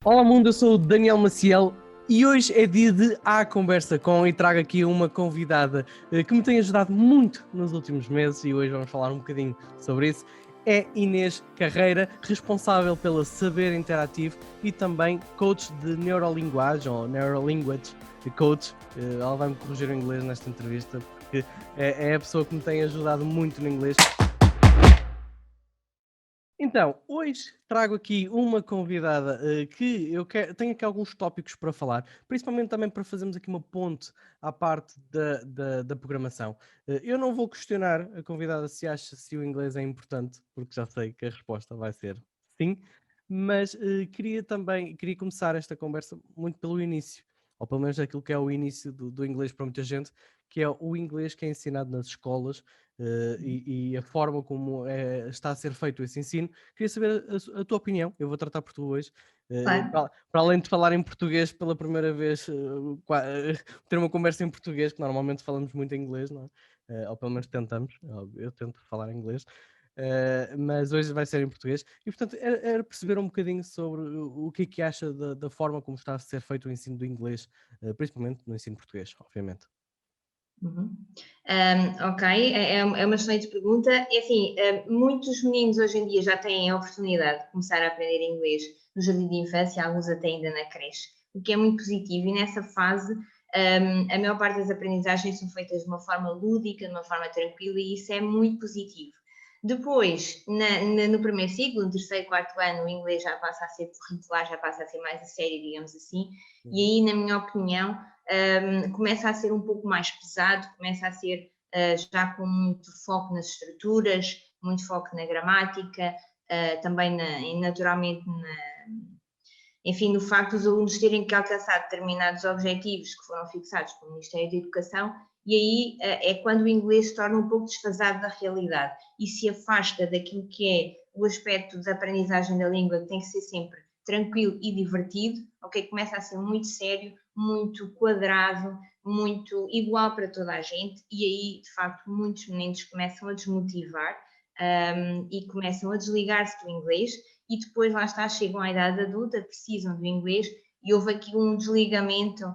Olá mundo, eu sou o Daniel Maciel e hoje é dia de A Conversa Com e trago aqui uma convidada que me tem ajudado muito nos últimos meses e hoje vamos falar um bocadinho sobre isso. É Inês Carreira, responsável pela Saber Interativo e também coach de neurolinguagem ou neurolinguage coach. Ela vai me corrigir o inglês nesta entrevista porque é a pessoa que me tem ajudado muito no inglês. Então, hoje trago aqui uma convidada que tenho aqui alguns tópicos para falar, principalmente também para fazermos aqui uma ponte à parte da programação. Eu não vou questionar a convidada se acha se o inglês é importante, porque já sei que a resposta vai ser sim, mas queria começar esta conversa muito pelo início, ou pelo menos aquilo que é o início do inglês para muita gente, que é o inglês que é ensinado nas escolas e a forma como está a ser feito esse ensino. Queria saber a tua opinião, eu vou tratar por tu hoje. Claro. Para além de falar em português pela primeira vez, ter uma conversa em português, que normalmente falamos muito em inglês, não é? Ou pelo menos tentamos, eu tento falar em inglês, mas hoje vai ser em português. E portanto era perceber um bocadinho sobre o que é que acha da forma como está a ser feito o ensino do inglês, principalmente no ensino português, obviamente. Uhum. Ok, é uma excelente pergunta. É assim, muitos meninos hoje em dia já têm a oportunidade de começar a aprender inglês no jardim de infância, alguns até ainda na creche, o que é muito positivo. E nessa fase, a maior parte das aprendizagens são feitas de uma forma lúdica, de uma forma tranquila, e isso é muito positivo. Depois, no primeiro ciclo, no terceiro, quarto ano, o inglês já passa a ser curricular, já passa a ser mais a sério, digamos assim, e Uhum. aí, na minha opinião, começa a ser um pouco mais pesado, começa a ser já com muito foco nas estruturas, muito foco na gramática, também naturalmente enfim, no facto dos alunos terem que alcançar determinados objetivos que foram fixados pelo Ministério da Educação, e aí é quando o inglês se torna um pouco desfasado da realidade e se afasta daquilo que é o aspecto da aprendizagem da língua, que tem que ser sempre tranquilo e divertido, ok? Começa a ser muito sério, muito quadrado, muito igual para toda a gente, e aí, de facto, muitos meninos começam a desmotivar e começam a desligar-se do inglês e depois lá está, chegam à idade adulta, precisam do inglês e houve aqui um desligamento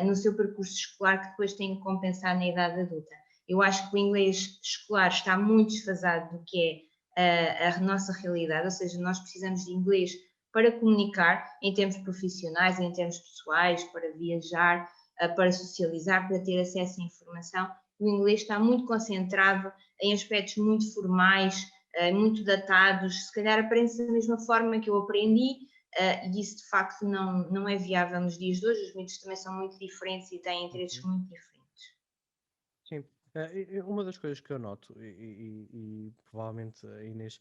no seu percurso escolar que depois tem que compensar na idade adulta. Eu acho que o inglês escolar está muito desfasado do que é a nossa realidade, ou seja, nós precisamos de inglês para comunicar em termos profissionais, em termos pessoais, para viajar, para socializar, para ter acesso à informação. O inglês está muito concentrado em aspectos muito formais, muito datados, se calhar aprende-se da mesma forma que eu aprendi, e isso de facto não é viável nos dias de hoje, os miúdos também são muito diferentes e têm interesses Uhum. muito diferentes. Sim, uma das coisas que eu noto, e provavelmente a Inês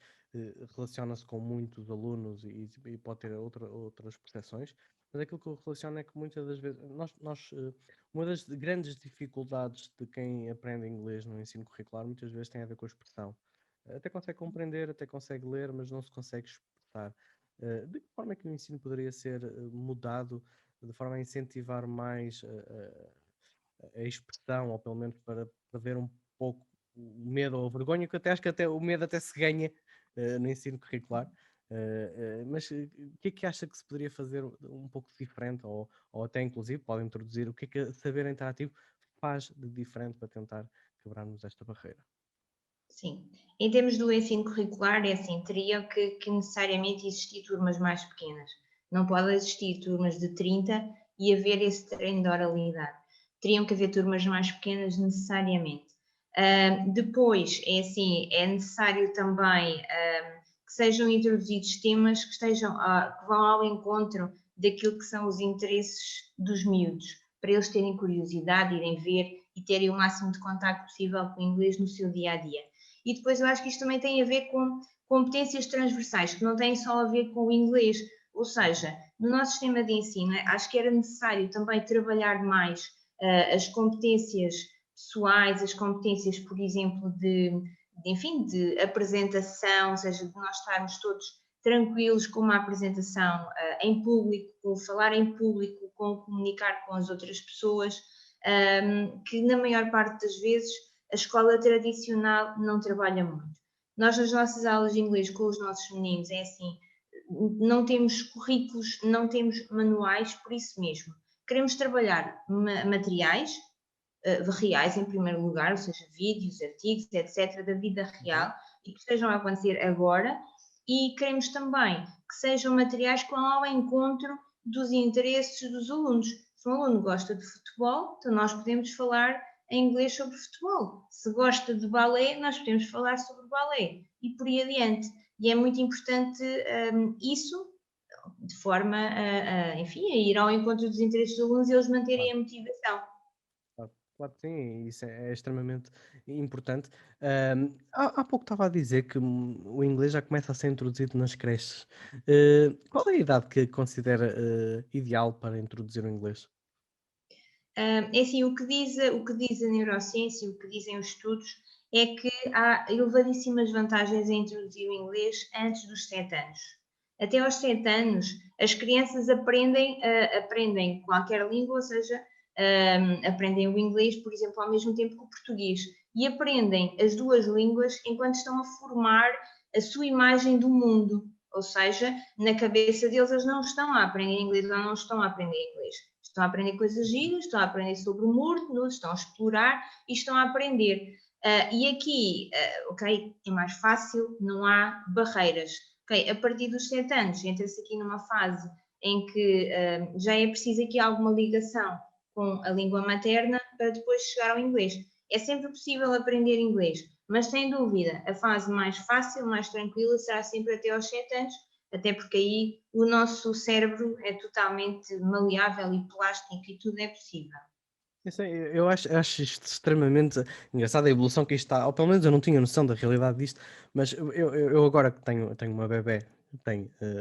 relaciona-se com muitos alunos e pode ter outras percepções, mas aquilo que eu relaciono é que muitas das vezes, uma das grandes dificuldades de quem aprende inglês no ensino curricular muitas vezes tem a ver com a expressão. Até consegue compreender, até consegue ler, mas não se consegue expressar. De que forma é que o ensino poderia ser mudado de forma a incentivar mais a expressão, ou pelo menos para ver um pouco o medo ou a vergonha, que eu até acho que até o medo até se ganha no ensino curricular. Mas o que é que acha que se poderia fazer um pouco diferente, ou até inclusive pode introduzir o que é que saber interativo faz de diferente para tentar quebrarmos esta barreira? Sim, em termos do ensino curricular, é assim, teriam que necessariamente existir turmas mais pequenas. Não pode existir turmas de 30 e haver esse treino de oralidade. Teriam que haver turmas mais pequenas necessariamente. Depois, é assim, é necessário também que sejam introduzidos temas que que vão ao encontro daquilo que são os interesses dos miúdos, para eles terem curiosidade, irem ver e terem o máximo de contacto possível com o inglês no seu dia a dia. E depois eu acho que isto também tem a ver com competências transversais, que não têm só a ver com o inglês. Ou seja, no nosso sistema de ensino, acho que era necessário também trabalhar mais as competências pessoais, as competências, por exemplo, enfim, de apresentação, ou seja, de nós estarmos todos tranquilos com uma apresentação em público, com falar em público, com comunicar com as outras pessoas, que na maior parte das vezes a escola tradicional não trabalha muito. Nós, nas nossas aulas de inglês com os nossos meninos, é assim, não temos currículos, não temos manuais, por isso mesmo. Queremos trabalhar materiais reais, em primeiro lugar, ou seja, vídeos, artigos, etc., da vida real, e que estejam a acontecer agora, e queremos também que sejam materiais que vão ao encontro dos interesses dos alunos. Se um aluno gosta de futebol, então nós podemos falar em inglês sobre futebol. Se gosta de balé, nós podemos falar sobre balé, e por aí adiante. E é muito importante isso, de forma enfim, a ir ao encontro dos interesses dos alunos e eles manterem a motivação. Claro que sim, isso é extremamente importante. Há pouco estava a dizer que o inglês já começa a ser introduzido nas creches. Qual é a idade que considera ideal para introduzir o inglês? É assim, o que diz a neurociência, o que dizem os estudos, é que há elevadíssimas vantagens em introduzir o inglês antes dos 7 anos. Até aos 7 anos, as crianças aprendem qualquer língua, ou seja, aprendem o inglês, por exemplo, ao mesmo tempo que o português, e aprendem as duas línguas enquanto estão a formar a sua imagem do mundo. Ou seja, na cabeça deles, eles não estão a aprender inglês ou não estão a aprender inglês. Estão a aprender coisas giras, estão a aprender sobre o mundo, estão a explorar e estão a aprender. E aqui, ok, é mais fácil, não há barreiras. Ok, a partir dos 7 anos, entra-se aqui numa fase em que já é preciso aqui alguma ligação com a língua materna para depois chegar ao inglês. É sempre possível aprender inglês, mas sem dúvida, a fase mais fácil, mais tranquila, será sempre até aos 7 anos, até porque aí o nosso cérebro é totalmente maleável e plástico e tudo é possível. Eu acho isto extremamente engraçado, a evolução que isto está, ou pelo menos eu não tinha noção da realidade disto, mas eu agora que tenho uma bebé,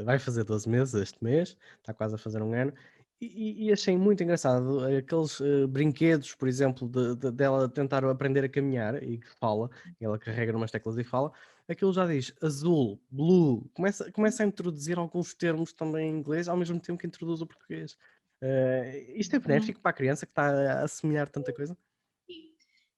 vai fazer 12 meses este mês, está quase a fazer um ano, e achei muito engraçado aqueles brinquedos, por exemplo, dela tentar aprender a caminhar e que fala, e ela carrega numas teclas e fala, aquilo já diz azul, blue, começa a introduzir alguns termos também em inglês, ao mesmo tempo que introduz o português. Isto é benéfico para a criança que está a assimilar tanta coisa?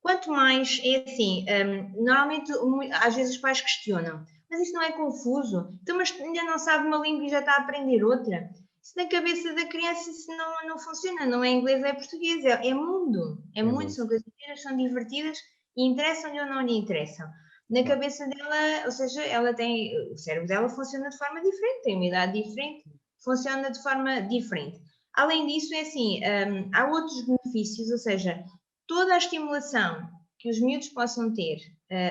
Quanto mais, é assim, normalmente, às vezes os pais questionam, mas isso não é confuso? Então, mas ainda não sabe uma língua e já está a aprender outra? Isso na cabeça da criança isso não funciona, não é inglês, é português, é mundo. É É mundo, muito. são coisas que são divertidas e interessam-lhe ou não lhe interessam. Na Claro. cabeça dela, ou seja, ela tem, o cérebro dela funciona de forma diferente, tem uma idade diferente, funciona de forma diferente. Além disso, é assim, há outros benefícios, ou seja, toda a estimulação que os miúdos possam ter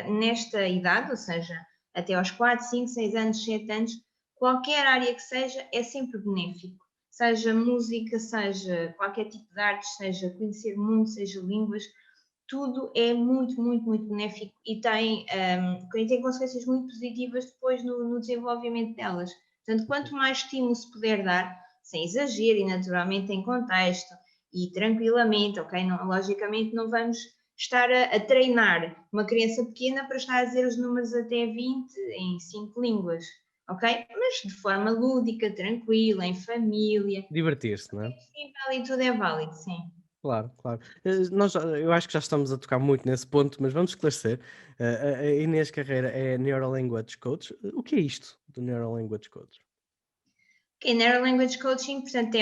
nesta idade, ou seja, até aos 4, 5, 6 anos, 7 anos, qualquer área que seja, é sempre benéfico. Seja música, seja qualquer tipo de artes, seja conhecer o mundo, seja línguas, tudo é muito, muito, muito benéfico e tem consequências muito positivas depois no desenvolvimento delas. Portanto, quanto mais estímulo se puder dar, sem exagero e naturalmente em contexto, e tranquilamente, ok? Não, logicamente não vamos estar a treinar uma criança pequena para estar a dizer os números até 20 em 5 línguas, ok? Mas de forma lúdica, tranquila, em família, Divertir-se, não é? e tudo é válido, sim. Claro, claro. Eu acho que já estamos a tocar muito nesse ponto, mas vamos esclarecer. A Inês Carreira é Neuro Language Coach. O que é isto do Neuro Language Coach? Ok, Neuro Language Coaching, portanto,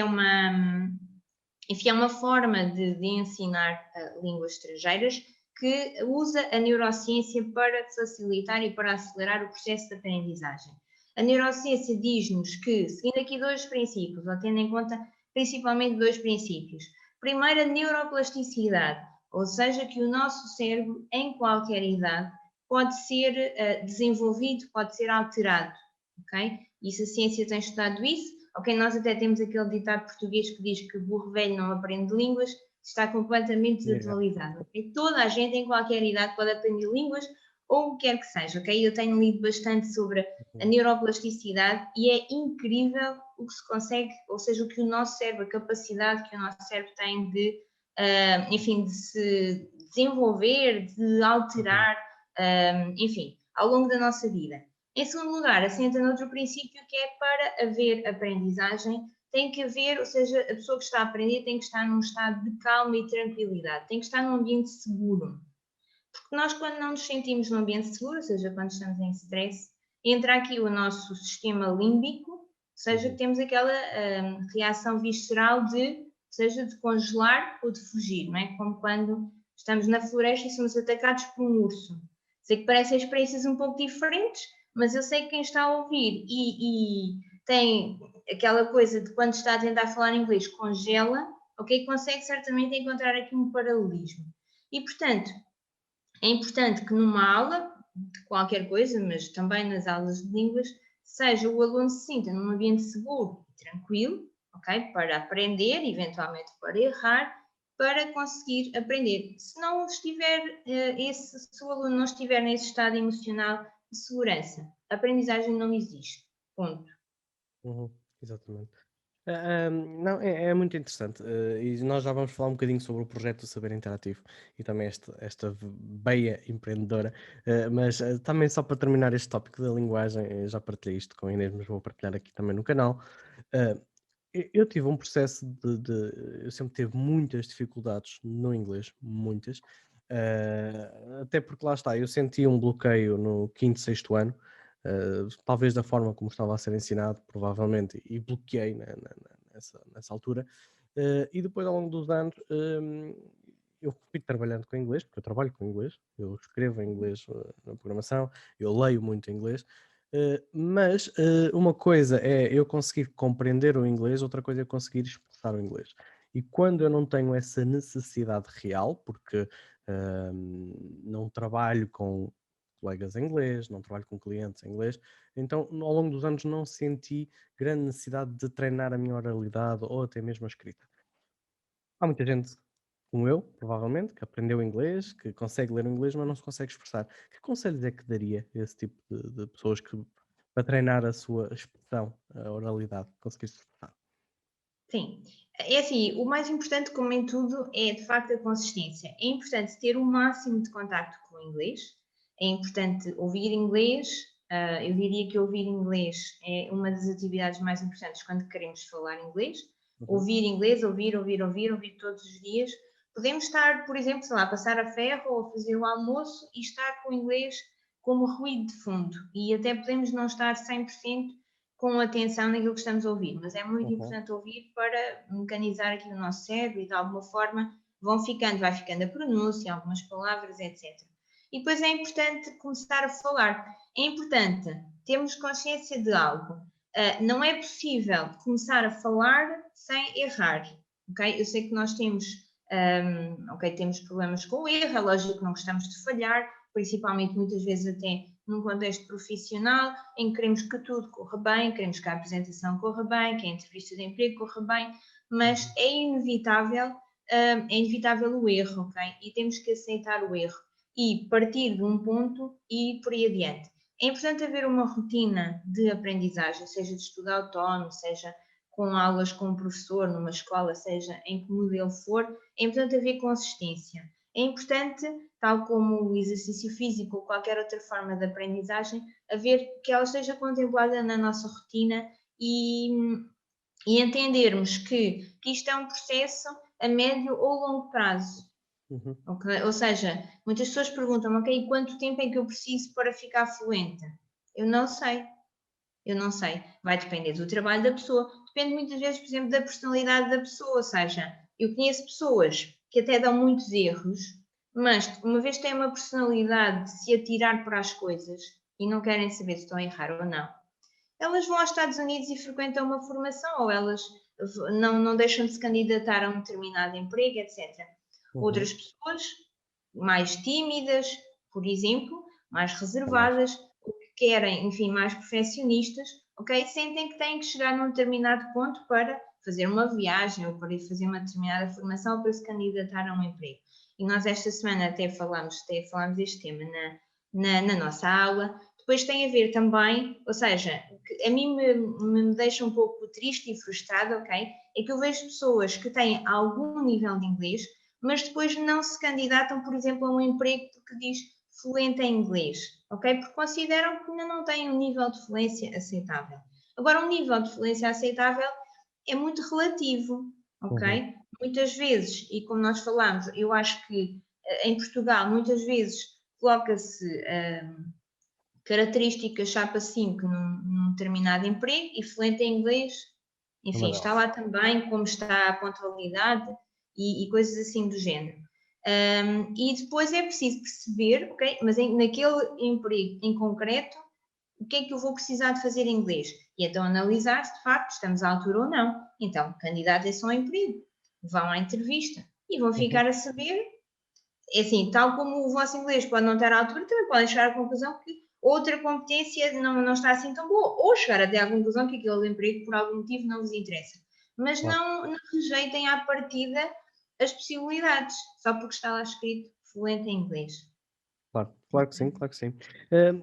enfim, é uma forma de ensinar línguas estrangeiras que usa a neurociência para facilitar e para acelerar o processo de aprendizagem. A neurociência diz-nos que, seguindo aqui dois princípios, ou tendo em conta principalmente dois princípios. Primeiro, a neuroplasticidade, ou seja, que o nosso cérebro, em qualquer idade, pode ser desenvolvido, pode ser alterado, ok? Isso a ciência tem estudado isso. Ok, nós até temos aquele ditado português que diz que burro velho não aprende línguas, está completamente Yeah. desatualizado. Okay? Toda a gente em qualquer idade pode aprender línguas ou o que quer que seja, ok? Eu tenho lido bastante sobre a neuroplasticidade e é incrível o que se consegue, ou seja, o que o nosso cérebro, a capacidade que o nosso cérebro tem de, enfim, de se desenvolver, de alterar, enfim, ao longo da nossa vida. Em segundo lugar, assenta noutro princípio que é para haver aprendizagem, tem que haver, ou seja, a pessoa que está a aprender tem que estar num estado de calma e tranquilidade, tem que estar num ambiente seguro. Porque nós, quando não nos sentimos num ambiente seguro, ou seja, quando estamos em stress, entra aqui o nosso sistema límbico, seja, que temos aquela reação visceral seja de congelar ou de fugir, não é? Como quando estamos na floresta e somos atacados por um urso. Sei que parecem experiências um pouco diferentes, mas eu sei que quem está a ouvir e tem aquela coisa de quando está a tentar falar inglês congela, ok? Consegue certamente encontrar aqui um paralelismo. E, portanto, é importante que numa aula de qualquer coisa, mas também nas aulas de línguas, seja o aluno se sinta num ambiente seguro e tranquilo, ok? Para aprender, eventualmente para errar, para conseguir aprender. Se não estiver, se o aluno não estiver nesse estado emocional de segurança, a aprendizagem não existe. Ponto. Exatamente. Não, é muito interessante. E nós já vamos falar um bocadinho sobre o projeto do Saber Interativo e também esta veia empreendedora. Mas também só para terminar este tópico da linguagem, já partilhei isto com a Inês, mas vou partilhar aqui também no canal. Uh, eu tive um processo eu sempre tive muitas dificuldades no inglês, muitas. Até porque lá está, eu senti um bloqueio no quinto, sexto ano. Talvez da forma como estava a ser ensinado, provavelmente, e bloqueei nessa altura. E depois, ao longo dos anos, eu fui trabalhando com inglês, porque eu trabalho com inglês, eu escrevo em inglês na programação, eu leio muito inglês, mas uma coisa é eu conseguir compreender o inglês, outra coisa é eu conseguir expressar o inglês. E quando eu não tenho essa necessidade real, porque não trabalho com colegas em inglês, não trabalho com clientes em inglês, então ao longo dos anos não senti grande necessidade de treinar a minha oralidade ou até mesmo a escrita. Há muita gente, como eu, provavelmente, que aprendeu inglês, que consegue ler o inglês, mas não se consegue expressar. Que conselhos é que daria a esse tipo de pessoas para treinar a sua expressão, a oralidade, conseguir se expressar? Sim, é assim, o mais importante, como em tudo, é de facto a consistência. É importante ter o máximo de contacto com o inglês, é importante ouvir inglês. Eu diria que ouvir inglês é uma das atividades mais importantes quando queremos falar inglês. Ouvir inglês, ouvir todos os dias. Podemos estar, por exemplo, sei lá, a passar a ferro ou a fazer o almoço e estar com o inglês como ruído de fundo. E até podemos não estar 100% com atenção naquilo que estamos a ouvir, mas é muito importante ouvir para mecanizar aqui o nosso cérebro e de alguma forma vai ficando a pronúncia, algumas palavras, etc. E depois é importante começar a falar. É importante termos consciência de algo. Não é possível começar a falar sem errar, ok? Eu sei que nós temos, temos problemas com o erro, é lógico que não gostamos de falhar, principalmente muitas vezes até num contexto profissional, em que queremos que tudo corra bem, queremos que a apresentação corra bem, que a entrevista de emprego corra bem, mas é inevitável o erro, ok? E temos que aceitar o erro e partir de um ponto e por aí adiante. É importante haver uma rotina de aprendizagem, seja de estudo autónomo, seja com aulas com um professor numa escola, seja em que modelo for, é importante haver consistência. É importante, tal como o exercício físico ou qualquer outra forma de aprendizagem, haver que ela esteja contemplada na nossa rotina e entendermos que isto é um processo a médio ou longo prazo. Okay? Ou seja, muitas pessoas perguntam, ok, quanto tempo é que eu preciso para ficar fluente? Eu não sei. Vai depender do trabalho da pessoa. Depende muitas vezes, por exemplo, da personalidade da pessoa. Ou seja, eu conheço pessoas que até dão muitos erros, mas uma vez têm uma personalidade de se atirar para as coisas e não querem saber se estão a errar ou não, elas vão aos Estados Unidos e frequentam uma formação, ou elas não deixam de se candidatar a um determinado emprego, etc. Outras pessoas, mais tímidas, por exemplo, mais reservadas, ou que querem, enfim, mais perfeccionistas, ok? Sentem que têm que chegar num determinado ponto para fazer uma viagem ou para ir fazer uma determinada formação ou para se candidatar a um emprego. E nós esta semana até falámos deste tema na nossa aula. Depois tem a ver também, ou seja, que a mim me deixa um pouco triste e frustrada, ok? É que eu vejo pessoas que têm algum nível de inglês, mas depois não se candidatam, por exemplo, a um emprego porque diz fluente em inglês, ok? Porque consideram que ainda não têm um nível de fluência aceitável. Agora, um nível de fluência aceitável é muito relativo, ok? Muitas vezes, e como nós falámos, eu acho que em Portugal muitas vezes coloca-se características chapa 5 num determinado emprego e fluente em inglês, enfim, está lá também como está a pontualidade e coisas assim do género. E depois é preciso perceber, ok, mas naquele emprego em concreto, o que é que eu vou precisar de fazer em inglês? E então analisar se de facto estamos à altura ou não. Então, candidatem-se ao emprego, vão à entrevista e vão ficar a saber, é assim, tal como o vosso inglês pode não estar à altura, também podem chegar à conclusão que outra competência não está assim tão boa, ou chegar até à conclusão que aquele emprego por algum motivo não vos interessa. Mas não rejeitem à partida as possibilidades, só porque está lá escrito fluente em inglês. Claro que sim, claro que sim.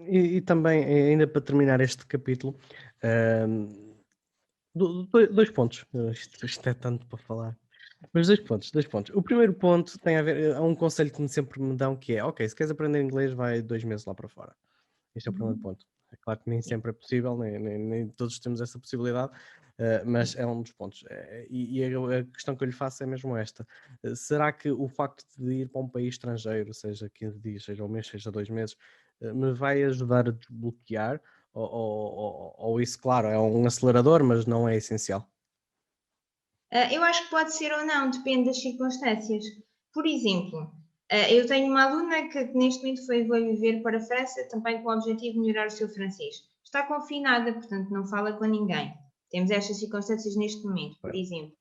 E também, ainda para terminar este capítulo, dois pontos. Isto é tanto para falar. Mas dois pontos. O primeiro ponto tem a ver, há um conselho que sempre me dão que é, ok, se queres aprender inglês, vai 2 meses lá para fora. Este é o primeiro ponto. É claro que nem sempre é possível, nem todos temos essa possibilidade, mas é um dos pontos. E a questão que eu lhe faço é mesmo esta. Será que o facto de ir para um país estrangeiro, seja 15 dias, seja um mês, seja 2 meses, me vai ajudar a desbloquear? Ou isso, claro, é um acelerador, mas não é essencial? Eu acho que pode ser ou não, depende das circunstâncias. Por exemplo, eu tenho uma aluna que neste momento foi viver para a França, também com o objetivo de melhorar o seu francês. Está confinada, portanto não fala com ninguém. Temos estas circunstâncias neste momento, por exemplo.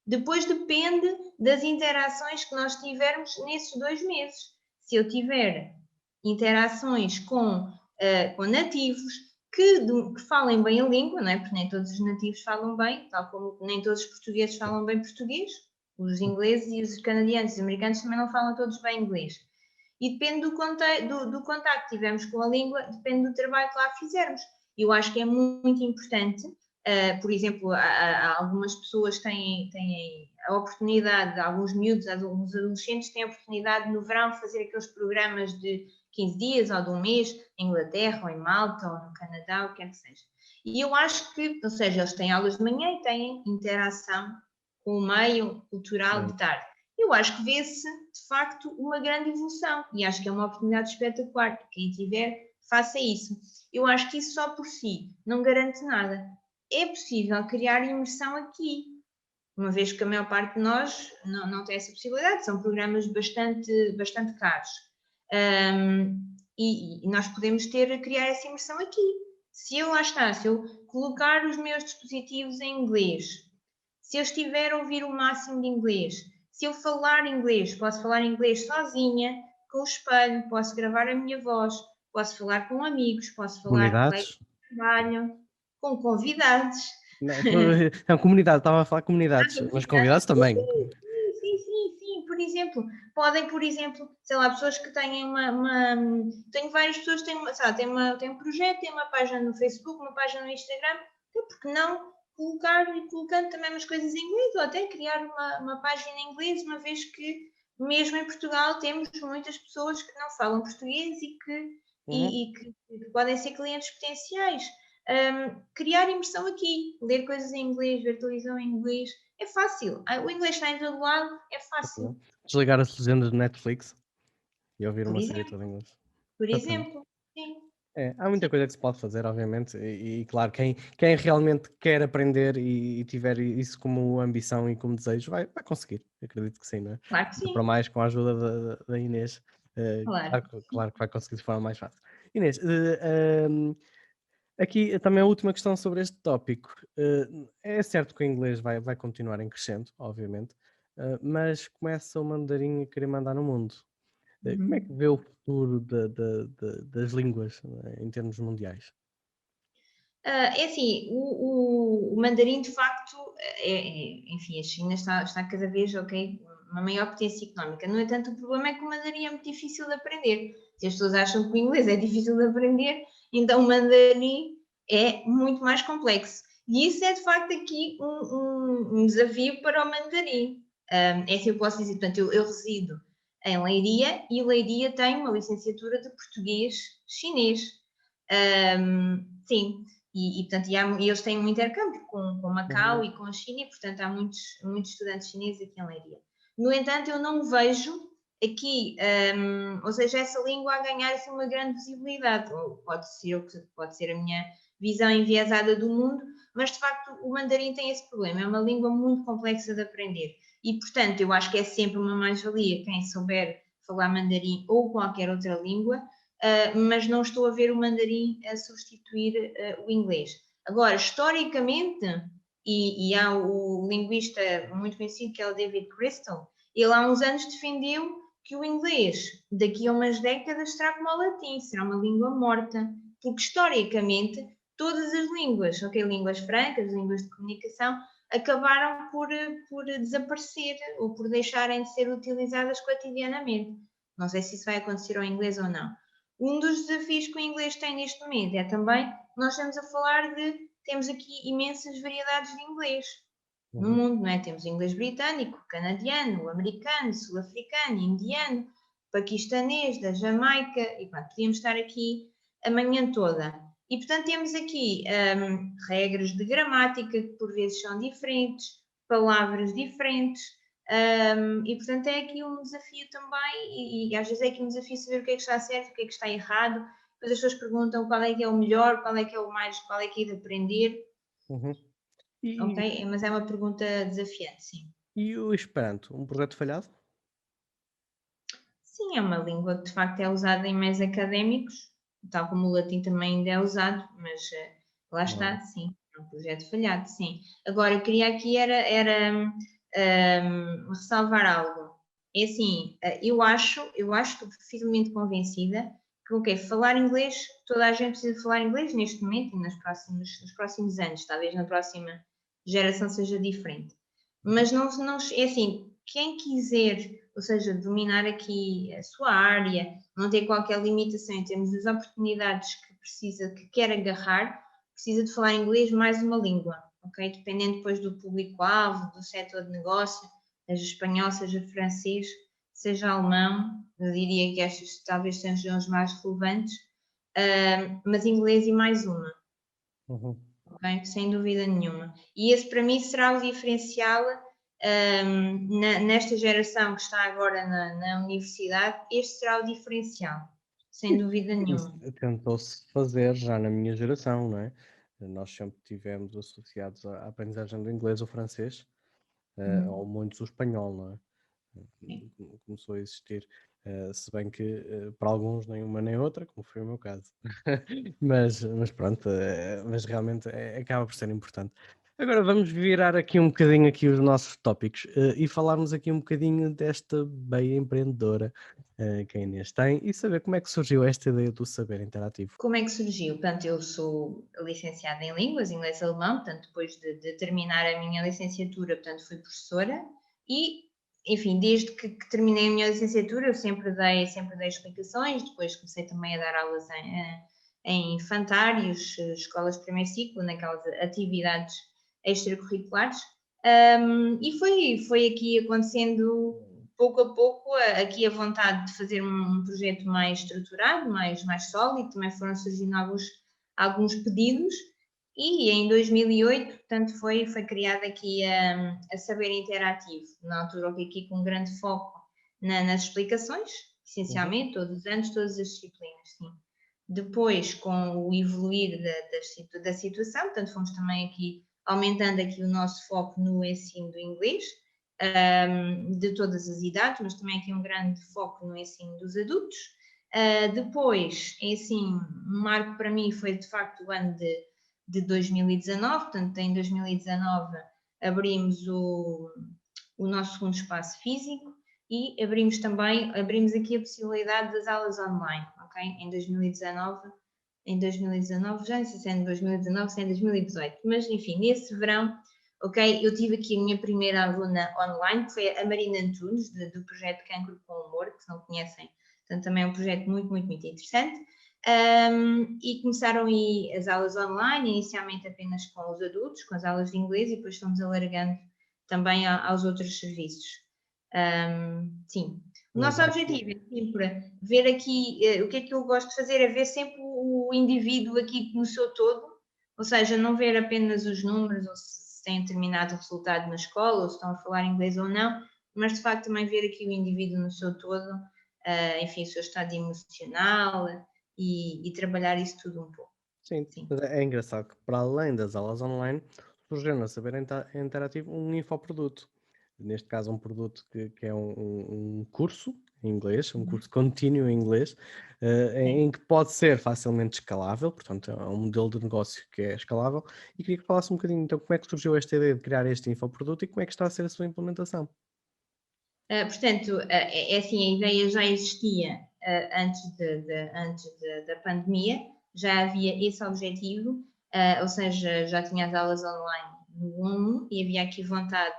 Depois depende das interações que nós tivermos nesses 2 meses. Se eu tiver interações com nativos, que falem bem a língua, não é? Porque nem todos os nativos falam bem, tal como nem todos os portugueses falam bem português, os ingleses e os canadianos e os americanos também não falam todos bem inglês. E depende do contacto que tivermos com a língua, depende do trabalho que lá fizermos. Eu acho que é muito importante, por exemplo, há algumas pessoas têm a oportunidade, alguns miúdos, alguns adolescentes têm a oportunidade no verão de fazer aqueles programas de 15 dias ou de um mês, em Inglaterra ou em Malta ou no Canadá, o que quer que seja. E eu acho que, ou seja, eles têm aulas de manhã e têm interação com o meio cultural de tarde. Eu acho que vê-se, de facto, uma grande evolução e acho que é uma oportunidade espetacular. Quem tiver, faça isso. Eu acho que isso só por si não garante nada. É possível criar imersão aqui, uma vez que a maior parte de nós não tem essa possibilidade, são programas bastante caros. E nós podemos criar essa imersão aqui. Se eu colocar os meus dispositivos em inglês, se eu estiver a ouvir o máximo de inglês, se eu falar inglês, posso falar inglês sozinha, com o espelho, posso gravar a minha voz, posso falar com amigos, posso falar com colegas Comunidades? de trabalho, com convidados. Não, comunidade, estava a falar comunidades, mas convidados também. Sim. Por exemplo, podem, sei lá, pessoas que têm tenho várias pessoas que têm um projeto, têm uma página no Facebook, uma página no Instagram, então, por que não colocando também umas coisas em inglês, ou até criar uma página em inglês, uma vez que mesmo em Portugal temos muitas pessoas que não falam português e que podem ser clientes potenciais. Criar imersão aqui, ler coisas em inglês, ver televisão em inglês, é fácil. O inglês está em todo lado, é fácil. Desligar as legendas de Netflix e ouvir Por uma série exemplo, toda em inglês. por Exatamente. exemplo, sim. Há muita Sim. coisa que se pode fazer, obviamente, e claro, quem realmente quer aprender e tiver isso como ambição e como desejo, vai conseguir. Acredito que sim, não é? Claro que Para sim, mais com a ajuda da Inês, claro. claro que vai conseguir de forma mais fácil. Inês, aqui também a última questão sobre este tópico. É certo que o inglês vai continuar em crescendo, obviamente, mas começa o mandarim a querer mandar no mundo. Como é que vê o futuro das línguas, em termos mundiais? É assim, o mandarim de facto, enfim, a China está cada vez, ok, uma maior potência económica. No entanto, o problema é que o mandarim é muito difícil de aprender. Se as pessoas acham que o inglês é difícil de aprender, então o mandarim é muito mais complexo. E isso é de facto aqui um desafio para o mandarim. É assim eu posso dizer, portanto, eu resido em Leiria e Leiria tem uma licenciatura de português chinês. Sim, portanto, e eles têm um intercâmbio com Macau e com a China, e portanto há muitos estudantes chineses aqui em Leiria. No entanto, eu não vejo aqui, ou seja, essa língua a ganhar assim, uma grande visibilidade. Ou pode ser a minha visão enviesada do mundo, mas de facto o mandarim tem esse problema, é uma língua muito complexa de aprender e, portanto, eu acho que é sempre uma mais-valia quem souber falar mandarim ou qualquer outra língua, mas não estou a ver o mandarim a substituir o inglês. Agora, historicamente, e há o linguista muito conhecido que é o David Crystal, ele há uns anos defendeu que o inglês, daqui a umas décadas, será como o latim, será uma língua morta, porque historicamente todas as línguas, ok, línguas francas, línguas de comunicação, acabaram por desaparecer ou por deixarem de ser utilizadas cotidianamente. Não sei se isso vai acontecer ao inglês ou não. Um dos desafios que o inglês tem neste momento é também, nós estamos a falar temos aqui imensas variedades de inglês no mundo, não é? Temos inglês britânico, canadiano, americano, sul-africano, indiano, paquistanês, da Jamaica, e pronto, podíamos estar aqui a manhã toda. E, portanto, temos aqui regras de gramática que por vezes são diferentes, palavras diferentes, e, portanto, é aqui um desafio também, e às vezes é aqui um desafio saber o que é que está certo, o que é que está errado. Depois as pessoas perguntam qual é que é o melhor, qual é que é o mais, qual é que é de aprender. Uhum. Ok, E, mas é uma pergunta desafiante, sim. e o Esperanto, um projeto falhado? Sim, é uma língua que de facto é usada em meios académicos, tal como o latim também ainda é usado, mas lá Não. está, sim, é um projeto falhado, sim. Agora, eu queria aqui era ressalvar algo. É assim, eu estou perfeitamente convencida que, ok, falar inglês, toda a gente precisa falar inglês neste momento e nos próximos anos, talvez na próxima geração seja diferente. Mas não, é assim, quem quiser, ou seja, dominar aqui a sua área, não ter qualquer limitação em termos das oportunidades que precisa, que quer agarrar, precisa de falar inglês mais uma língua, ok? Dependendo depois do público-alvo, do setor de negócio, seja espanhol, seja francês, seja alemão, eu diria que estas talvez sejam os mais relevantes, mas inglês e mais uma, Uhum. ok? Sem dúvida nenhuma. E esse para mim será o diferencial nesta geração que está agora na universidade, este será o diferencial, sem dúvida Isso nenhuma. tentou-se fazer já na minha geração, não é? Nós sempre tivemos associados à aprendizagem do inglês ou francês, ou muitos o espanhol, não é? Sim. Começou a existir, se bem que para alguns nem uma nem outra, como foi o meu caso. Mas pronto, mas realmente acaba por ser importante. Agora vamos virar aqui um bocadinho aqui os nossos tópicos e falarmos aqui um bocadinho desta veia empreendedora que a Inês tem e saber como é que surgiu esta ideia do saber interativo. Como é que surgiu? Portanto, eu sou licenciada em línguas, inglês e alemão, portanto, depois de terminar a minha licenciatura, portanto, fui professora e, enfim, desde que terminei a minha licenciatura, eu sempre dei explicações, depois comecei também a dar aulas em infantários, escolas de primeiro ciclo, naquelas atividades extracurriculares, e foi aqui acontecendo pouco a pouco, aqui a vontade de fazer um projeto mais estruturado, mais sólido, também foram surgindo alguns pedidos, e em 2008, portanto, foi criado aqui a Saber Interativo, na altura aqui com um grande foco nas explicações, Uhum. essencialmente, todos os anos, todas as disciplinas, sim. Depois, com o evoluir da situação, portanto, fomos também aqui aumentando aqui o nosso foco no ensino do inglês, de todas as idades, mas também aqui um grande foco no ensino dos adultos. Depois, é assim, um marco para mim foi de facto o ano de 2019, portanto, em 2019 abrimos o nosso segundo espaço físico e abrimos aqui a possibilidade das aulas online, ok? Em 2019, já não sei se é em 2019, se é em 2018, mas enfim, nesse verão, ok, eu tive aqui a minha primeira aluna online, que foi a Marina Antunes, do projeto Cancro com Humor, que se não conhecem, portanto também é um projeto muito interessante, e começaram aí as aulas online, inicialmente apenas com os adultos, com as aulas de inglês, e depois fomos alargando também aos outros serviços. Sim. O nosso Exato. objetivo é sempre ver aqui, o que é que eu gosto de fazer, é ver sempre o indivíduo aqui no seu todo, ou seja, não ver apenas os números, ou se têm determinado resultado na escola, ou se estão a falar inglês ou não, mas de facto também ver aqui o indivíduo no seu todo, enfim, o seu estado emocional e trabalhar isso tudo um pouco. Sim, Sim. mas é engraçado que para além das aulas online, surgiu no Saber Interativo um infoproduto. Neste caso um produto que é um curso em inglês, um Uhum. curso contínuo em inglês, Sim. em que pode ser facilmente escalável, portanto é um modelo de negócio que é escalável, e queria que falasse um bocadinho então como é que surgiu esta ideia de criar este infoproduto e como é que está a ser a sua implementação. Portanto, é assim, a ideia já existia da pandemia, já havia esse objetivo, ou seja, já tinha as aulas online no Lume e havia aqui vontade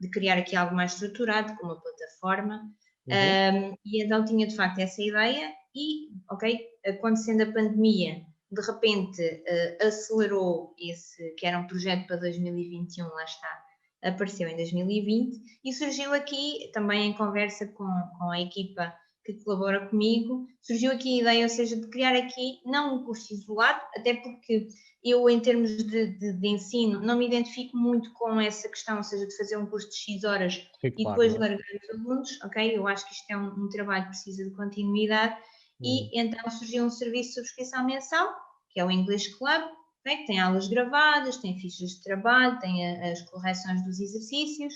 de criar aqui algo mais estruturado, com uma plataforma, Uhum, e então tinha de facto essa ideia e, ok, acontecendo a pandemia, de repente acelerou esse, que era um projeto para 2021, lá está, apareceu em 2020 e surgiu aqui, também em conversa com a equipa que colabora comigo, surgiu aqui a ideia, ou seja, de criar aqui, não um curso isolado, até porque eu, em termos de ensino, não me identifico muito com essa questão, ou seja, de fazer um curso de X horas sim, e claro, depois não é? largar os alunos, ok? Eu acho que isto é um trabalho que precisa de continuidade Uhum. e então surgiu um serviço de subscrição mensal, que é o English Club, okay? Tem aulas gravadas, tem fichas de trabalho, tem as correções dos exercícios,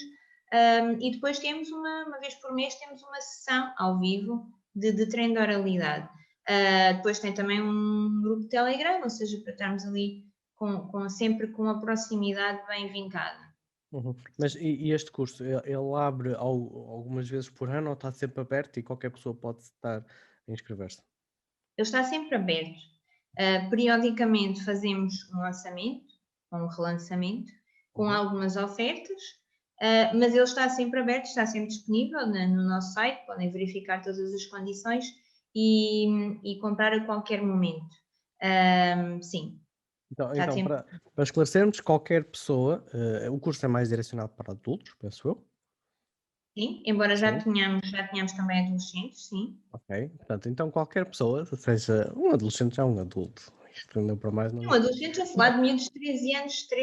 e depois temos uma vez por mês, temos uma sessão ao vivo de treino de oralidade. Depois tem também um grupo de Telegram, ou seja, para estarmos ali sempre com a proximidade bem vincada. Uhum. Mas e este curso, ele abre algumas vezes por ano ou está sempre aberto e qualquer pessoa pode estar a inscrever-se? Ele está sempre aberto. Periodicamente fazemos um lançamento, um relançamento, com Uhum. algumas ofertas, mas ele está sempre aberto, está sempre disponível no nosso site, podem verificar todas as condições e comprar a qualquer momento. Sim, Então, está então sempre. para esclarecermos, qualquer pessoa, o curso é mais direcionado para adultos, penso eu. Sim, embora Sim. já tenhamos também adolescentes, sim. Ok. Portanto, então qualquer pessoa, seja um adolescente já um adulto, isto ainda para mais Um não. adolescente a falar de miúdos de 13 Ah, anos para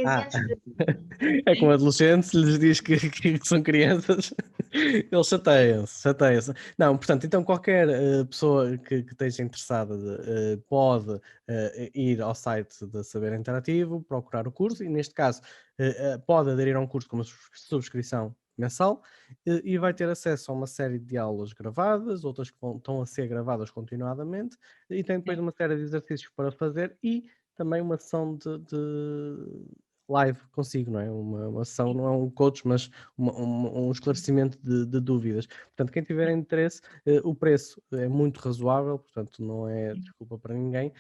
é com cima. adolescentes, se lhes diz que são crianças, eles chateiam-se. Não, portanto, então qualquer pessoa que esteja interessada pode ir ao site da Saber Interativo, procurar o curso e, neste caso, pode aderir a um curso com uma subscrição mensal e vai ter acesso a uma série de aulas gravadas, outras que estão a ser gravadas continuadamente, e tem depois Sim, uma série de exercícios para fazer e também uma sessão de live consigo, não é? Uma sessão, sim, não é um coach, mas um esclarecimento de dúvidas. Portanto, quem tiver sim, interesse, o preço é muito razoável, portanto, não é sim, desculpa para ninguém.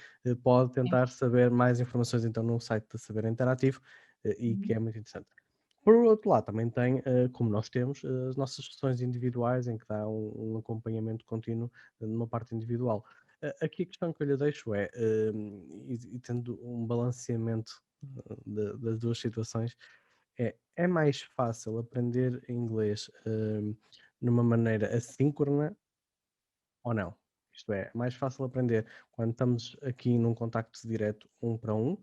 Pode sim. tentar saber mais informações então no site da Saber Interativo, e que é Uhum. muito interessante. Por outro lado, também tem, como nós temos, as nossas sessões individuais, em que dá um acompanhamento contínuo numa parte individual. Aqui a questão que eu lhe deixo é, e tendo um balanceamento das duas situações, é mais fácil aprender inglês numa maneira assíncrona ou não? Isto é mais fácil aprender quando estamos aqui num contacto direto um para um,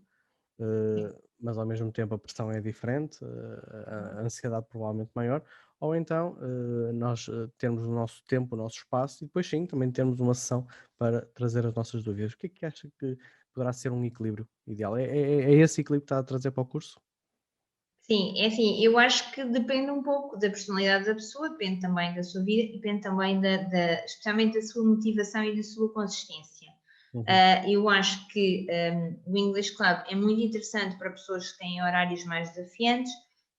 Sim. mas ao mesmo tempo a pressão é diferente, a Uhum. ansiedade provavelmente maior, ou então nós termos o nosso tempo, o nosso espaço e depois sim, também termos uma sessão para trazer as nossas dúvidas. O que é que acha que poderá ser um equilíbrio ideal? É esse equilíbrio que está a trazer para o curso? Sim, é assim, eu acho que depende um pouco da personalidade da pessoa, depende também da sua vida, depende também especialmente da sua motivação e da sua consistência. Uhum. Eu acho que o English Club é muito interessante para pessoas que têm horários mais desafiantes,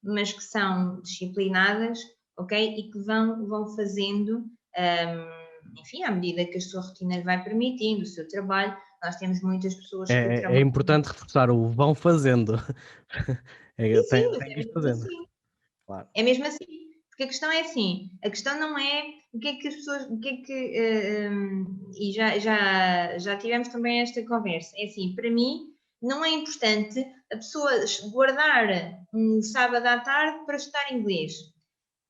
mas que são disciplinadas, ok? E que vão fazendo, enfim, à medida que a sua rotina lhe vai permitindo, o seu trabalho. Nós temos muitas pessoas que É trabalham. importante reforçar o vão fazendo. Sim, sim, mas Tem é que ir mesmo fazendo, assim. claro. É mesmo assim, porque a questão é assim, a questão não é o que é que as pessoas, o que é que, e já tivemos também esta conversa, é assim, para mim não é importante a pessoa guardar um sábado à tarde para estudar inglês.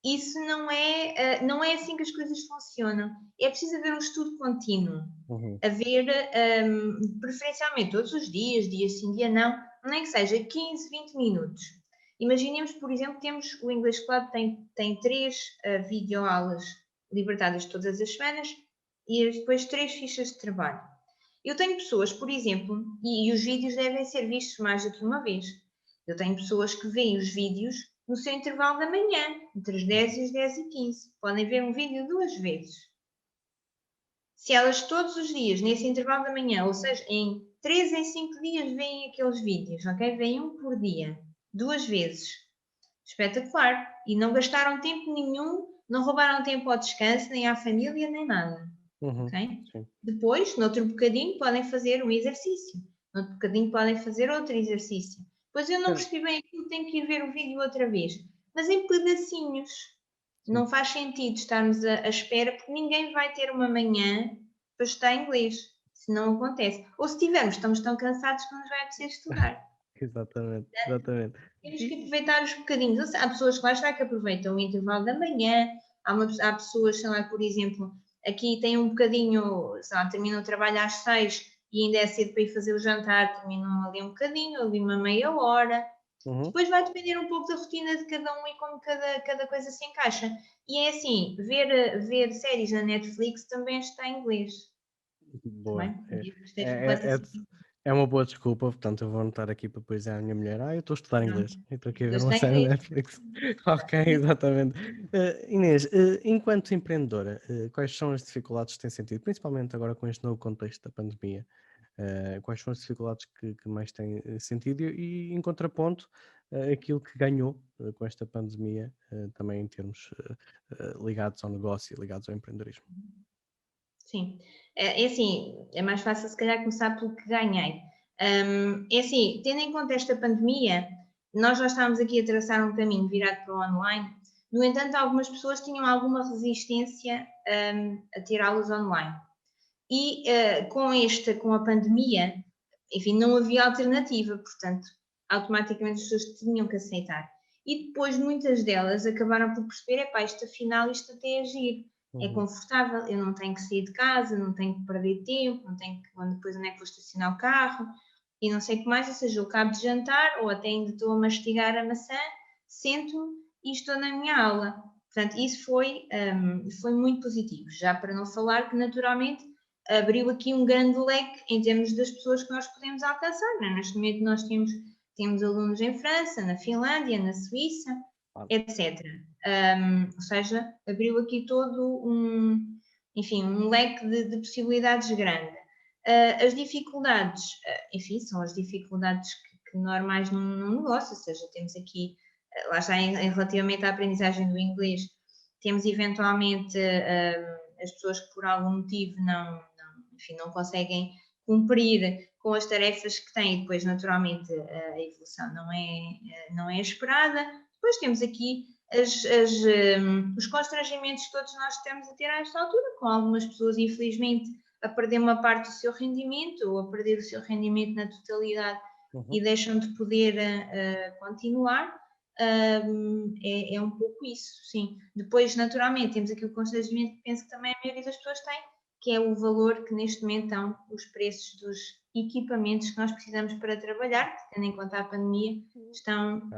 Isso não é assim que as coisas funcionam. É preciso haver um estudo contínuo, Uhum. haver, preferencialmente todos os dias, dia sim, dia não, nem que seja 15, 20 minutos. Imaginemos, por exemplo, temos o English Club tem 3 videoaulas libertadas todas as semanas e depois 3 fichas de trabalho. Eu tenho pessoas, por exemplo, e os vídeos devem ser vistos mais do que uma vez. Eu tenho pessoas que veem os vídeos no seu intervalo da manhã, entre as 10 e as 10h15. Podem ver um vídeo 2 vezes. Se elas todos os dias, nesse intervalo da manhã, ou seja, em 3 em 5 dias, veem aqueles vídeos, ok? Veem um por dia, 2 vezes. Espetacular. E não gastaram tempo nenhum, não roubaram tempo ao descanso, nem à família, nem nada. Ok? Sim. Depois, noutro bocadinho, podem fazer um exercício. Noutro bocadinho, podem fazer outro exercício. Pois eu não percebi bem aquilo, tenho que ir ver o vídeo outra vez. Mas em pedacinhos. Não faz sentido estarmos à espera, porque ninguém vai ter uma manhã para estudar inglês. Isso não acontece. Ou se tivermos, estamos tão cansados que não nos vai precisar estudar. Exatamente. Temos que aproveitar os bocadinhos. Há pessoas que lá está que aproveitam o intervalo da manhã, há pessoas, sei lá, por exemplo, aqui tem um bocadinho, sei lá, terminam o trabalho às 6 e ainda é cedo para ir fazer o jantar, terminam ali um bocadinho, ali uma meia hora. Depois vai depender um pouco da rotina de cada um e como cada coisa se encaixa. E é assim, ver séries na Netflix também está em inglês. Boa. Também? É uma boa desculpa, portanto, eu vou anotar aqui para depois dizer à minha mulher: eu estou a estudar inglês e estou aqui a ver uma Está em série na inglês. Netflix. Ok, exatamente. Inês, enquanto empreendedora, quais são as dificuldades que tem sentido, principalmente agora com este novo contexto da pandemia? Quais são as dificuldades que mais tem sentido e, em contraponto, aquilo que ganhou com esta pandemia, também em termos ligados ao negócio e ligados ao empreendedorismo? Sim. É assim, é mais fácil se calhar começar pelo que ganhei. É assim, tendo em conta esta pandemia, nós já estávamos aqui a traçar um caminho virado para o online. No entanto, algumas pessoas tinham alguma resistência a ter aulas online. E com a pandemia, enfim, não havia alternativa, portanto, automaticamente as pessoas tinham que aceitar. E depois muitas delas acabaram por perceber, epá, isto afinal, isto até é giro, é confortável, eu não tenho que sair de casa, não tenho que perder tempo, não tenho que, depois onde é que vou estacionar o carro, e não sei o que mais, ou seja, eu acabo de jantar, ou até ainda estou a mastigar a maçã, sento-me e estou na minha aula. Portanto, isso foi muito positivo, já para não falar que naturalmente abriu aqui um grande leque em termos das pessoas que nós podemos alcançar. Né? Neste momento nós temos alunos em França, na Finlândia, na Suíça, etc. Ou seja, abriu aqui todo enfim, um leque de possibilidades grande. As dificuldades, enfim, são as dificuldades que normais num negócio, ou seja, temos aqui, lá está, em relativamente à aprendizagem do inglês, temos eventualmente as pessoas que por algum motivo enfim, não conseguem cumprir com as tarefas que têm e depois naturalmente a evolução não é esperada. Depois temos aqui os constrangimentos que todos nós estamos a ter a esta altura, com algumas pessoas infelizmente a perder uma parte do seu rendimento ou a perder o seu rendimento na totalidade e deixam de poder continuar. É um pouco isso, sim. Depois, naturalmente, temos aqui o constrangimento que penso que também a maioria das pessoas tem, que é o valor que neste momento estão os preços dos equipamentos que nós precisamos para trabalhar, tendo em conta a pandemia, estão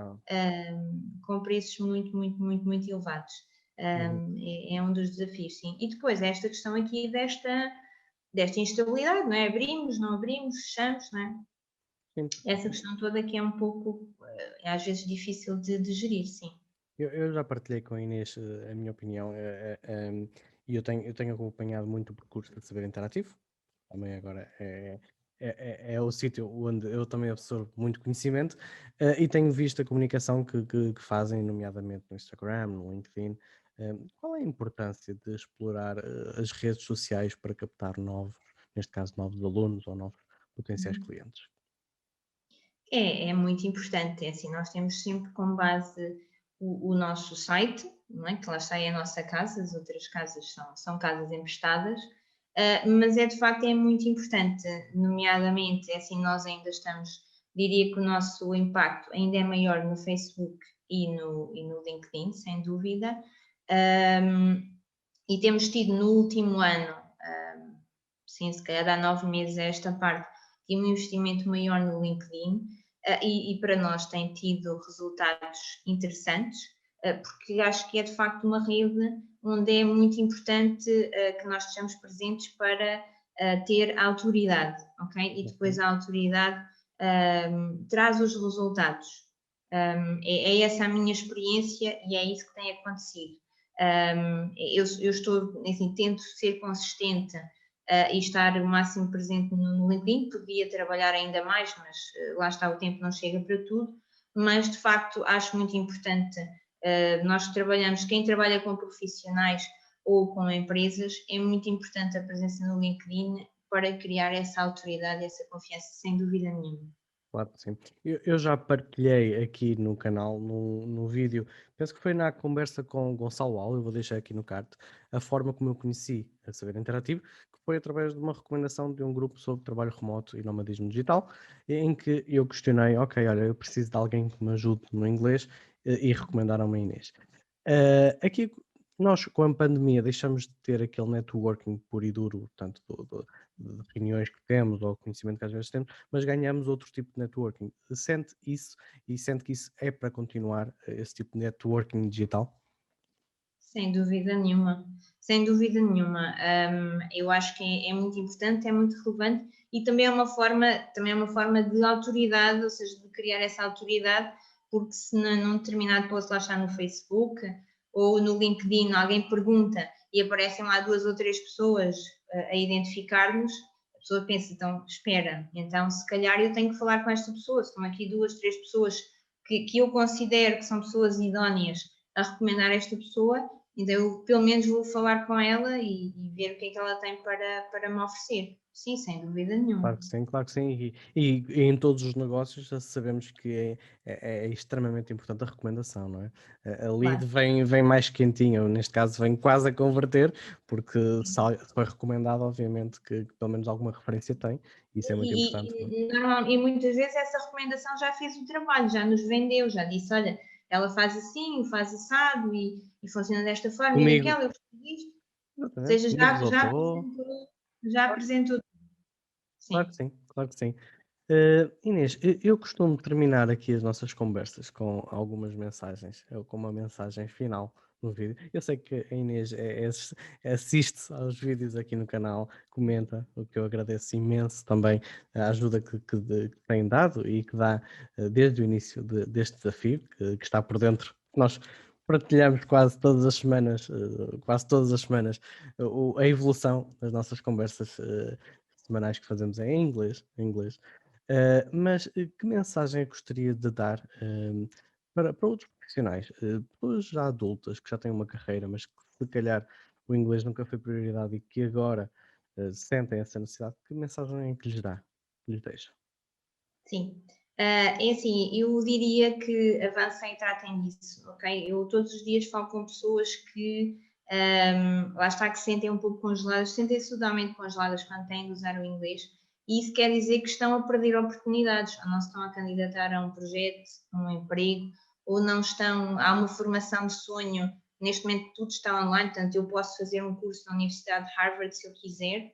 com preços muito, muito, muito, muito elevados. É um dos desafios, sim. E depois, esta questão aqui desta instabilidade, não é? Abrimos, não abrimos, fechamos, não é? Sim. Essa questão toda que é um pouco, às vezes, difícil de gerir, sim. Eu já partilhei com a Inês a minha opinião e eu tenho acompanhado muito o percurso de Saber Interativo. Também agora é o sítio onde eu também absorvo muito conhecimento e tenho visto a comunicação que fazem, nomeadamente no Instagram, no LinkedIn. Qual é a importância de explorar as redes sociais para captar neste caso, novos alunos ou novos potenciais clientes? É muito importante, é assim, nós temos sempre como base o nosso site, não é? Que lá está a nossa casa, as outras casas são casas emprestadas, mas de facto é muito importante, nomeadamente, é assim, nós ainda estamos, diria que o nosso impacto ainda é maior no Facebook e no LinkedIn, sem dúvida, e temos tido no último ano, sim, se calhar há 9 meses a esta parte, um investimento maior no LinkedIn e para nós tem tido resultados interessantes, porque acho que é de facto uma rede onde é muito importante que nós estejamos presentes para ter autoridade, ok? E depois a autoridade traz os resultados. É essa a minha experiência e é isso que tem acontecido. Eu estou, assim, tento ser consistente e estar o máximo presente no LinkedIn. Podia trabalhar ainda mais, mas lá está, o tempo não chega para tudo. Mas, de facto, acho muito importante, nós trabalhamos, quem trabalha com profissionais ou com empresas, é muito importante a presença no LinkedIn para criar essa autoridade, essa confiança, sem dúvida nenhuma. Claro que sim. Eu já partilhei aqui no canal, no vídeo, penso que foi na conversa com o Gonçalo Al, eu vou deixar aqui no card, a forma como eu conheci a Saber Interativo, que foi através de uma recomendação de um grupo sobre trabalho remoto e nomadismo digital, em que eu questionei, ok, olha, eu preciso de alguém que me ajude no inglês, e recomendaram-me a Inês. Aqui nós, com a pandemia, deixamos de ter aquele networking puro e duro, tanto de reuniões que temos ou conhecimento que às vezes temos, mas ganhamos outro tipo de networking. Sente isso e sente que isso é para continuar, esse tipo de networking digital? Sem dúvida nenhuma, sem dúvida nenhuma. Eu acho que é muito importante, é muito relevante e também é uma forma de autoridade, ou seja, de criar essa autoridade, porque se num determinado post lá está no Facebook ou no LinkedIn alguém pergunta e aparecem lá 2 ou 3 pessoas a identificar-nos, a pessoa pensa, então, espera, então se calhar eu tenho que falar com esta pessoa, se estão aqui 2, 3 pessoas que eu considero que são pessoas idóneas a recomendar esta pessoa, então eu pelo menos vou falar com ela e ver o que é que ela tem para me oferecer. Sim, sem dúvida nenhuma. Claro que sim. E em todos os negócios já sabemos que é extremamente importante a recomendação, não é? A lead Claro. vem mais quentinha, ou neste caso vem quase a converter, porque se foi recomendado, obviamente que pelo menos alguma referência tem, e isso é muito importante, não é? E muitas vezes essa recomendação já fez o trabalho, já nos vendeu, já disse, olha, ela faz assim, faz assado e funciona desta forma e Comigo, daquela, eu gostei disto. Ou exatamente, seja, comigo já resultou. apresentou, já apresentou. Claro que Sim. sim, claro que sim. Inês, eu costumo terminar aqui as nossas conversas com algumas mensagens, ou com uma mensagem final no vídeo. Eu sei que a Inês assiste aos vídeos aqui no canal, comenta, o que eu agradeço imenso também a ajuda que tem dado e que dá desde o início deste desafio, que está por dentro. Nós partilhamos quase todas as semanas, a evolução das nossas conversas semanais que fazemos é em inglês. Mas que mensagem gostaria de dar para outros profissionais, pessoas já adultas que já têm uma carreira, mas que se calhar o inglês nunca foi prioridade e que agora sentem essa necessidade, que mensagem é que lhes dá, que lhes deixa? Sim. É assim, eu diria que avancem e tratem disso, ok? Eu todos os dias falo com pessoas que lá está, que se sentem um pouco congeladas, sentem-se totalmente congeladas quando têm de usar o inglês, e isso quer dizer que estão a perder oportunidades, ou não se estão a candidatar a um projeto, a um emprego, ou não estão, há uma formação de sonho, neste momento tudo está online, portanto eu posso fazer um curso na Universidade de Harvard se eu quiser,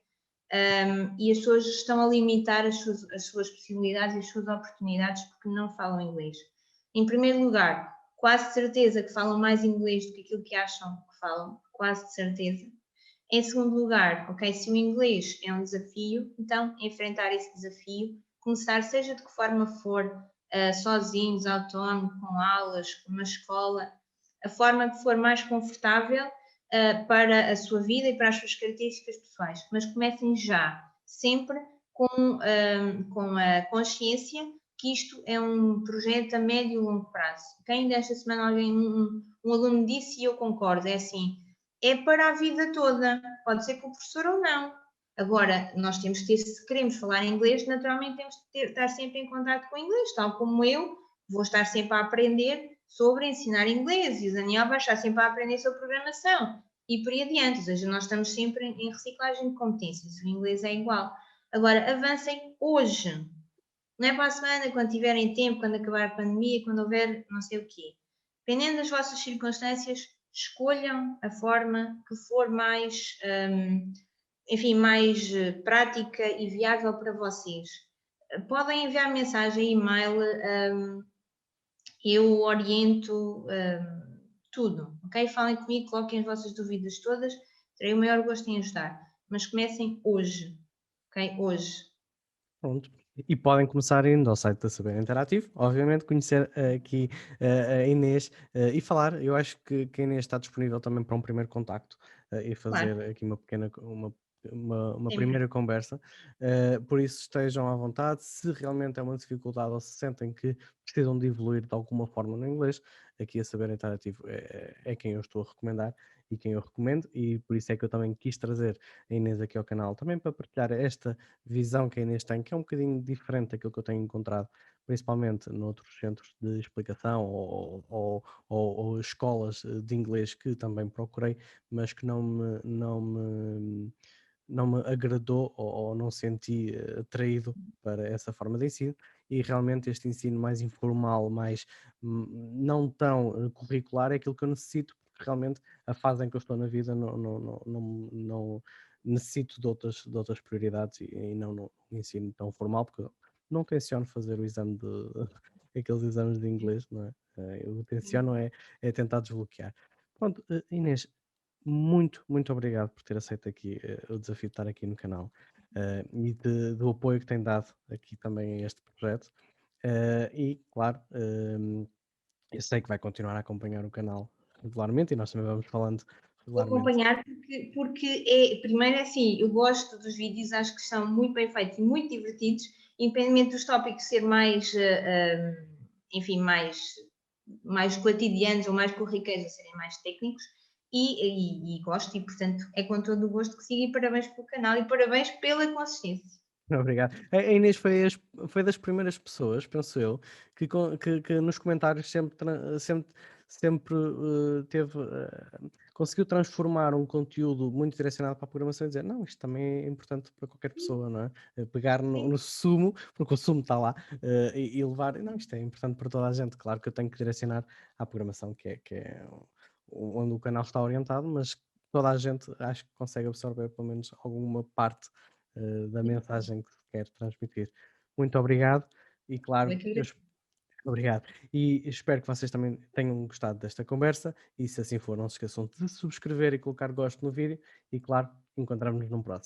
e as pessoas estão a limitar as suas possibilidades e as suas oportunidades porque não falam inglês. Em primeiro lugar, quase de certeza que falam mais inglês do que aquilo que acham que falam, quase de certeza. Em segundo lugar, ok, se o inglês é um desafio, então enfrentar esse desafio, começar seja de que forma for, sozinhos, autónomo, com aulas, com uma escola, a forma que for mais confortável para a sua vida e para as suas características pessoais, mas comecem já, sempre com a consciência que isto é um projeto a médio e longo prazo. Ainda esta semana um aluno disse e eu concordo, é assim, é para a vida toda, pode ser com o professor ou não. Agora, nós temos que ter, se queremos falar inglês, naturalmente temos que estar sempre em contato com o inglês, tal como eu vou estar sempre a aprender sobre ensinar inglês e o Daniel vai estar sempre a aprender sobre programação e por aí adiante, ou seja, nós estamos sempre em reciclagem de competências, o inglês é igual. Agora, avancem hoje, não é para a semana, quando tiverem tempo, quando acabar a pandemia, quando houver não sei o quê. Dependendo das vossas circunstâncias, escolham a forma que for mais, enfim, mais prática e viável para vocês. Podem enviar mensagem, e-mail, eu oriento tudo, ok? Falem comigo, coloquem as vossas dúvidas todas, terei o maior gosto em ajudar, mas comecem hoje. ok? Hoje. Pronto. E podem começar indo ao site da Saber Interativo, obviamente, conhecer aqui a Inês e falar. Eu acho que a Inês está disponível também para um primeiro contacto e fazer Claro, aqui uma pequena, uma sempre. primeira conversa. Por isso estejam à vontade. Se realmente é uma dificuldade ou se sentem que precisam de evoluir de alguma forma no inglês, aqui a Saber Interativo é quem eu estou a recomendar e quem eu recomendo, e por isso é que eu também quis trazer a Inês aqui ao canal, também para partilhar esta visão que a Inês tem, que é um bocadinho diferente daquilo que eu tenho encontrado, principalmente noutros centros de explicação ou escolas de inglês que também procurei, mas que não me agradou ou não senti atraído para essa forma de ensino, e realmente este ensino mais informal, mais não tão curricular é aquilo que eu necessito, porque realmente a fase em que eu estou na vida não necessito de outras prioridades e não no ensino tão formal, porque eu não tenciono fazer o exame de aqueles exames de inglês, não é? Eu tenciono é tentar desbloquear. Pronto, Inês, muito, muito obrigado por ter aceito aqui o desafio de estar aqui no canal e do apoio que tem dado aqui também a este projeto. E, claro, eu sei que vai continuar a acompanhar o canal regularmente e nós também vamos falando Vou regularmente. acompanhar porque é, primeiro é assim, eu gosto dos vídeos, acho que são muito bem feitos e muito divertidos, independentemente dos tópicos ser mais, enfim, mais cotidianos ou mais corriqueiros, a serem mais técnicos, e gosto, e portanto é com todo o gosto que sigo, e parabéns pelo canal e parabéns pela consistência. Obrigado. A Inês foi das primeiras pessoas, penso eu, que nos comentários sempre teve, conseguiu transformar um conteúdo muito direcionado para a programação e dizer: "Não, isto também é importante para qualquer pessoa", não é? Pegar no Sim, no sumo, porque o sumo está lá, e levar: "Não, isto é importante para toda a gente". Claro que eu tenho que direcionar à programação, que é onde o canal está orientado, mas toda a gente acho que consegue absorver pelo menos alguma parte da sim, mensagem que se quer transmitir. Muito obrigado e eu é claro, que agradeço. obrigado. E espero que vocês também tenham gostado desta conversa e se assim for, não se esqueçam de subscrever e colocar gosto no vídeo e claro, encontramos-nos num próximo.